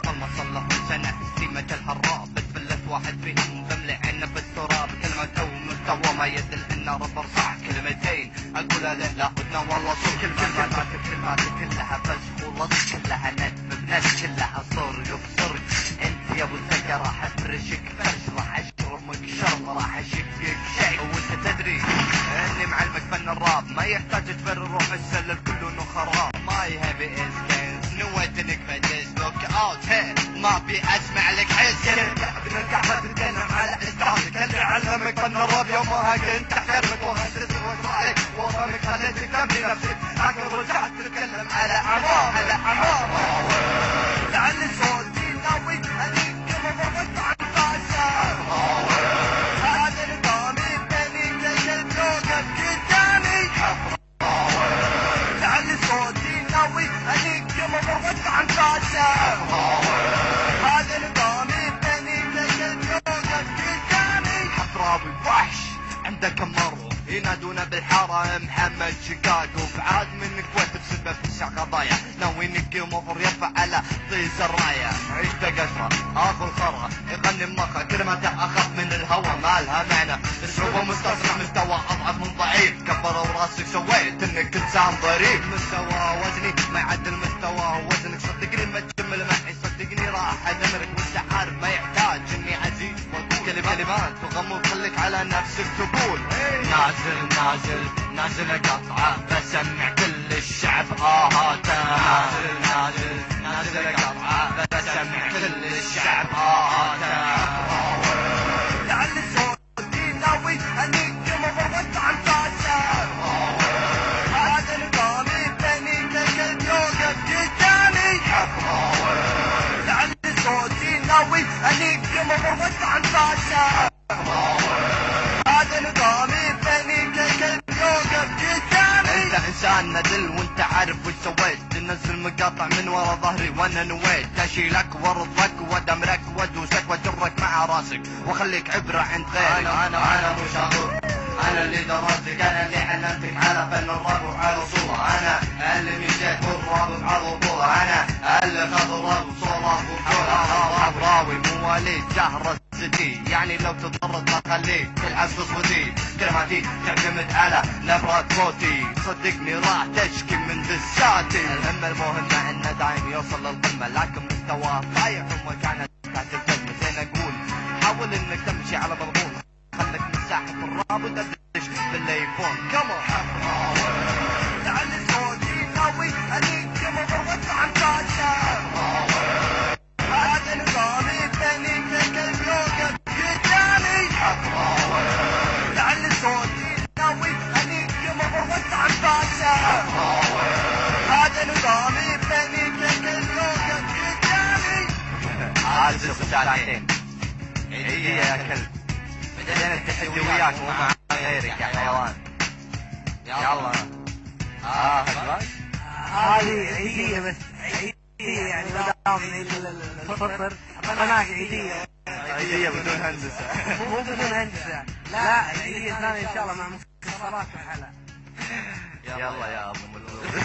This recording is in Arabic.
اللهم صل سنة سيمة الهراب بتفلت واحد فيهم بملع عنا بالتراب كلمة مستوى ما يدل ان رب صح كلمتين اقولها لا هدنا والله صوت كلمات كلها فسخ ولص كلها ندم بنت كلها صرق بصرق انت يا ابو الزكا راح افرشك فرش راح اشرمك شرم راح اشقك شيء وانت تدري اني معلمك فن الراب ما يحتاج تفر روح السلل كله انه خراب ماي هيفي از كنز نويت انك بديس لوك اوت هي ما بي اسمع لك حس ابن الكعبة تتكلم على استعادك اللي علمك فن الراب يومها كنت تحترمك وهندسك وصالك وفهمك خليتك تبني نفسك لكن رجعت تتكلم على اعمار لعل صوتي ناوي اديك مضغط عن فاشا هذا نظامي بيني ليش توقف قدامي لعل صوتي ناوي اديك مضغط عن فاشا هذا نظامي بيني ليش توقف قدامي حفراوي وحش عندك مرة ينادونا بالحارة محمد شيكاغو بعاد من الكويت بسبب تسع قضايا ناوي نقيم وفر يرفع على طيس الراية عيشته قشرة اخو الخرة يغني مخه كلمته اخف من الهوى ما لها معنى الشعوب مستصنع مستوى اضعف من ضعيف كبروا راسك سويت انك انسان ظريف مستوى وزني ما يعدل مستوى وزنك صدقني ما تجمل معي صدقني راح ادمرك وانت عارف ما يحتاج اني عزيز واقول كلمات وغمض خليك على نفسك تقول نازل قطعة بسمع كل الشعب آهاته نازل قطعة بسمع كل الشعب آهاته لعل صوتي ناوي انك مضغط عن فاشا هذا نظامي بيني ليش يوقف قدامي لعل صوتي ناوي انك مضغط عن فاشا هذا نظامي بيني ليش يوقف قدامي انت انسان ندل وانت عارف وش سويت تنزل مقاطع من ورا ظهري وانا نويت اشيلك وارضك وادمرك وادوسك واجرك مع راسك واخليك عبرة عند غيرك انا ابو شاغور انا اللي درستك انا اللي علمتك على فن الراب وعلى صورة انا اللي مشيت بالراب على بطولة انا اللي خذ الراب بصورة وبطولة حبراوي مواليد شهر السدي يعني لو تضطر اخليك تلعب تصوتي كلماتي تعتمد على نبرة صوتي صدقني راح تشكي من دساتي الهمة المهمة انه دايم يوصل للقمة لكن مستواه ضايع ومكانه تحت الكلمة زين اقول حاول انك تمشي على مضمون خلك مساحة الراب وتدش بالايفون كمان لعل صوتي ناوي اديك مضغط عن فاشا هذا نظامي بيني ليش يوقف قدامي لعل صوتي ناوي اديك مضغط عن فاشا هذا نظامي بيني ليش يوقف قدامي عازف ساعتين هي يا كلب بدينا التحدي وياك ومع غيرك يا حيوان يلا هذه عيدية بس عيدية يعني بدام الفطر قناة عيدية بدون هندسة مو بدون هندسة لا عيدية ثانية ان شاء الله مع مكسرات وحلا يلا يا ابو ملول